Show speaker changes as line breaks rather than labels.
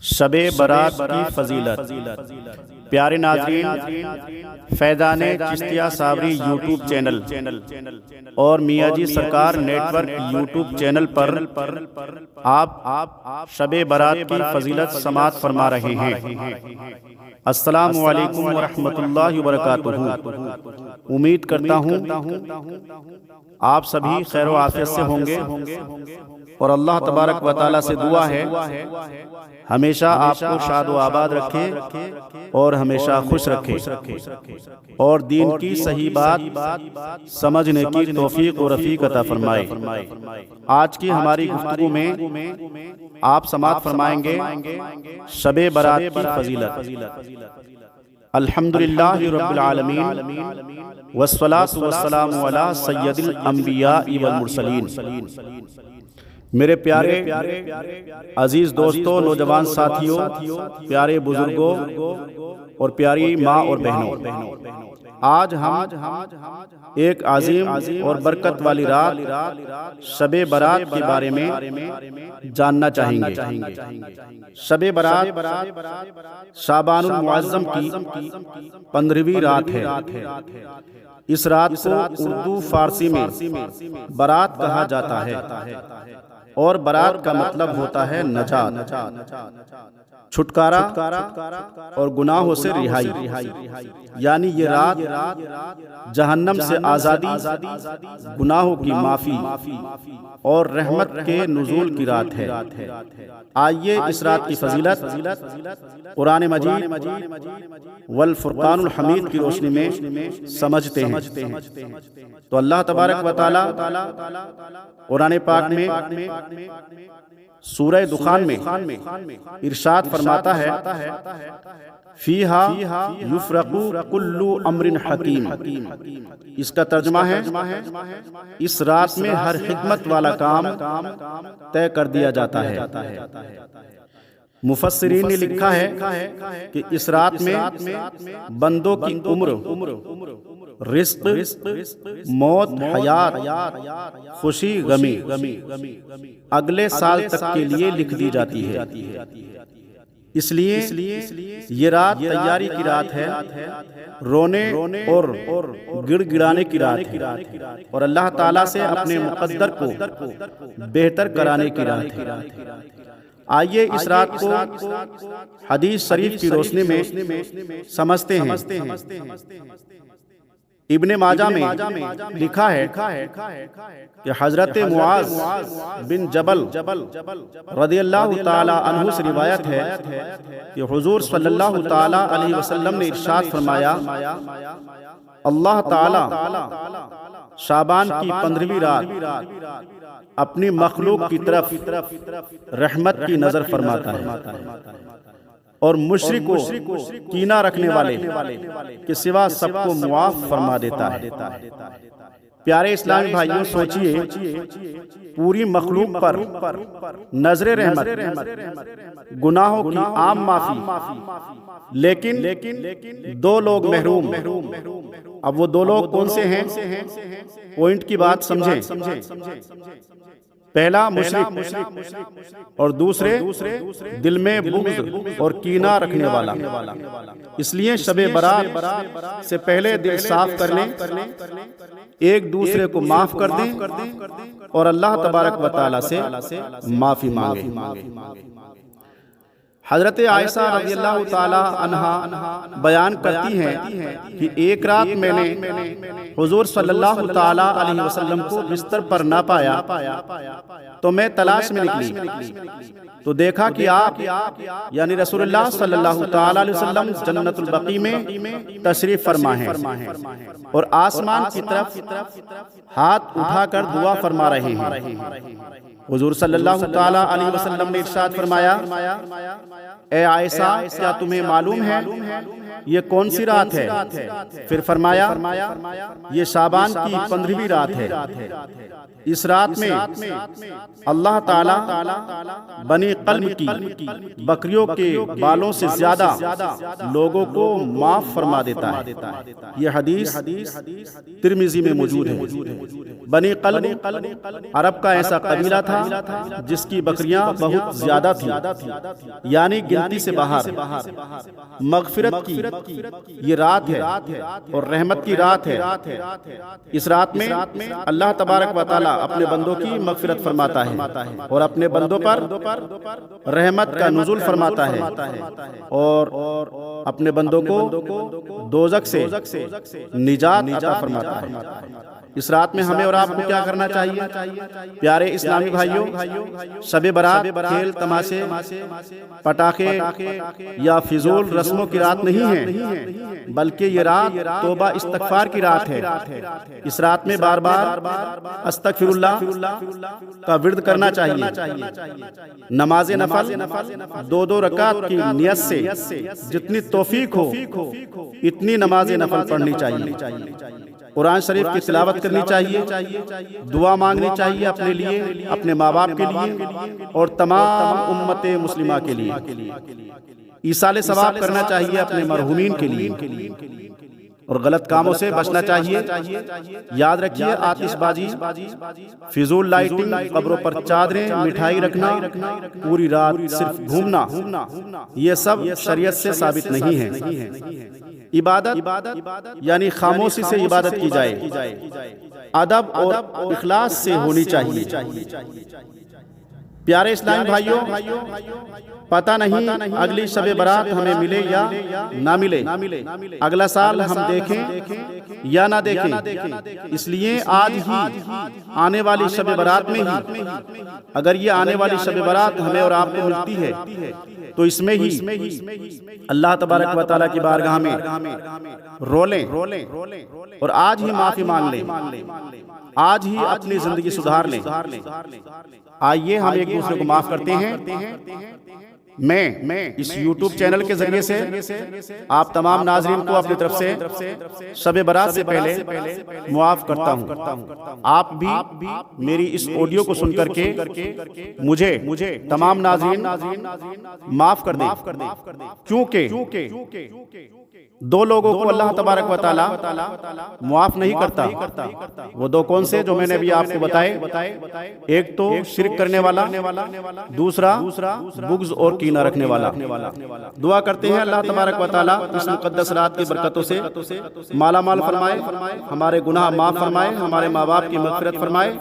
شب برات کی فضیلت۔ پیارے ناظرین، فیضان چشتیہ صابری یوٹیوب چینل اور میاں جی سرکار نیٹ ورک یوٹیوب چینل پر آپ شب برات کی فضیلت سماعت فرما رہے ہیں۔ السلام علیکم ورحمۃ اللہ وبرکاتہ۔ امید کرتا ہوں آپ سبھی خیر و عافیت سے ہوں گے، اور اللہ تبارک و تعالیٰ سے دعا ہے ہمیشہ آپ کو شاد و آباد رکھے اور ہمیشہ خوش رکھے، اور دین کی صحیح بات سمجھنے کی توفیق و رفیق عطا فرمائے۔ آج کی ہماری گفتگو میں آپ سماعت فرمائیں گے شب برات کی فضیلت۔ الحمدللہ رب العالمین والصلاة والسلام علی سید الانبیاء والمرسلین۔ میرے پیارے عزیز دوستوں، نوجوان ساتھیوں، پیارے بزرگوں اور پیاری ماں اور بہنوں، آج ہم ایک عظیم اور برکت والی رات شب برات کے بارے میں جاننا چاہیں گے۔ شب برات شعبان المعظم کی 15ویں رات ہے۔ اس رات کو اردو فارسی میں برات کہا جاتا ہے، اور برات کا مطلب ہوتا ہے نجات، چھٹکارا اور گناہوں سے رہائی، یعنی یہ رات جہنم سے آزادی، گناہوں کی معافی اور رحمت کے نزول کی رات ہے۔ آئیے اس رات کی فضیلت قرآن مجید والفرقان الحمید کی روشنی میں سمجھتے ہیں۔ تو اللہ تبارک و تعالی قرآن پاک میں سورہ دخان میں ارشاد فرماتا ہے فیہا یفرق کل امر حکیم۔ اس کا ترجمہ ہے اس رات میں ہر حکمت والا کام طے کر دیا جاتا ہے۔ مفسرین نے لکھا ہے کہ اس رات میں بندوں کی عمر، رزق، موت، حیات، خوشی، غمی اگلے سال تک کے لیے لکھ دی جاتی ہے۔ اس لیے یہ رات تیاری کی رات ہے، رونے اور گڑ گڑانے کی رات ہے، اور اللہ تعالیٰ سے اپنے مقدر کو بہتر کرانے کی رات ہے۔ آئیے اس رات کو حدیث شریف کی روشنی میں سمجھتے ہیں۔ ابن ماجہ میں لکھا ہے کہ حضرت معاذ بن جبل رضی اللہ تعالی عنہ سے روایت ہے کہ حضور صلی اللہ تعالی علیہ وسلم نے ارشاد فرمایا، اللہ تعالی شعبان کی 15ویں رات اپنی مخلوق کی طرف رحمت کی نظر فرماتا ہے، اور مشرک کو کینہ رکھنے والے کے سوا سب کو معاف فرما دیتا ہے۔ پیارے اسلامی بھائیوں، سوچئے پوری مخلوق پر نظر رحمت، گناہوں کی عام معافی، لیکن دو لوگ محروم۔ اب وہ دو لوگ کون سے ہیں؟ پوائنٹ کی بات سمجھیں۔ پہلا مشرک، اور دوسرے دل میں بغض اور کینہ رکھنے والا۔ اس لیے شب برات سے پہلے دل صاف کر لیں، ایک دوسرے کو معاف کر دیں، اور اللہ تبارک و تعالیٰ سے معافی مانگیں۔ حضرت عائشہ رضی اللہ تعالی عنہا بیان کرتی ہیں کہ ایک رات میں نے حضور صلی اللہ تعالی علیہ وسلم کو بستر پر نہ پایا، تو میں تلاش میں نکلی، تو دیکھا کہ آپ یعنی رسول اللہ صلی اللہ تعالی علیہ وسلم جنت البقیع میں تشریف فرما ہیں، اور آسمان کی طرف ہاتھ اٹھا کر دعا فرما رہے ہیں۔ حضور صلی اللہ تعالی علیہ وسلم نے ارشاد فرمایا، اے عائشہ، کیا تمہیں معلوم ہے یہ کون سی رات ہے؟ پھر فرمایا یہ شعبان کی 15ویں رات ہے۔ اس رات میں اللہ تعالی بنی قلب کی بکریوں کے بالوں سے زیادہ لوگوں کو معاف فرما دیتا ہے۔ یہ حدیث ترمذی میں موجود ہے۔ بنی قلب عرب کا ایسا قبیلہ تھا جس کی بکریاں بہت زیادہ تھیں، یعنی گنتی سے باہر۔ مغفرت کی یہ رات ہے اور رحمت کی رات ہے۔ اس رات میں اللہ تبارک و تعالی اپنے بندوں کی مغفرت فرماتا ہے اور اپنے بندوں پر رحمت کا نزول فرماتا ہے اور اپنے بندوں کو دوزخ سے نجات عطا فرماتا ہے۔ اس رات میں ہمیں اور آپ کو کیا کرنا چاہیے؟ پیارے اسلامی بھائیوں، شب برات کھیل تماشے پٹاخے یا فضول رسموں کی رات نہیں ہے، بلکہ یہ رات توبہ استغفار کی رات ہے۔ اس رات میں بار بار استغفر اللہ کا ورد کرنا چاہیے۔ نماز نفل 2 رکعت کی نیت سے جتنی توفیق ہو اتنی نماز نفل پڑھنی چاہیے۔ قرآن شریف کی تلاوت کرنی چاہیے، دعا مانگنی چاہیے اپنے لیے، اپنے ماں باپ کے لیے اور تمام امت مسلمہ کے لیے۔ ایصال ثواب کرنا چاہیے اپنے مرحومین کے لیے اور غلط کاموں سے بچنا چاہیے۔ یاد رکھیے، آتش بازی، فضول لائٹنگ، قبروں پر چادریں، مٹھائی رکھنا، پوری رات صرف گھومنا، یہ سب شریعت سے ثابت نہیں ہے۔ عبادت یعنی خاموشی سے عبادت کی جائے، ادب اور اخلاص سے ہونی چاہیے۔ پیارے اسلامی بھائیوں، پتہ نہیں اگلی شب برات ہمیں ملے یا نہ ملے، اگلا سال ہم دیکھیں یا نہ دیکھیں، اس لیے آج ہی آنے والی شب برات میں ہی، اگر یہ آنے والی شب برات ہمیں اور آپ کو ملتی ہے تو اس میں ہی اللہ تبارک و تعالیٰ کی بارگاہ میں رو لیں اور آج ہی معافی مانگ لیں، آج ہی اپنی زندگی سدھار لیں۔ آئیے ہم ایک دوسرے کو معاف کرتے ہیں۔ میں اس یوٹیوب چینل کے ذریعے سے آپ تمام ناظرین کو اپنی طرف سے شب برات سے پہلے معاف کرتا ہوں۔ آپ بھی میری اس آڈیو کو سن کر کے مجھے تمام ناظرین معاف کر دیں، کیونکہ 2 لوگوں کو اللہ تبارک و تعالی معاف نہیں کرتا۔ وہ 2 کون سے جو میں نے بھی آپ کو بتائے؟ ایک تو شرک کرنے والا، دوسرا بغض اور کینہ رکھنے والا۔ دعا کرتے ہیں اللہ تبارک و تعالی اس مقدس رات کی برکتوں سے مالا مال فرمائے، ہمارے گناہ معاف فرمائے، ہمارے ماں باپ کی مغفرت فرمائے۔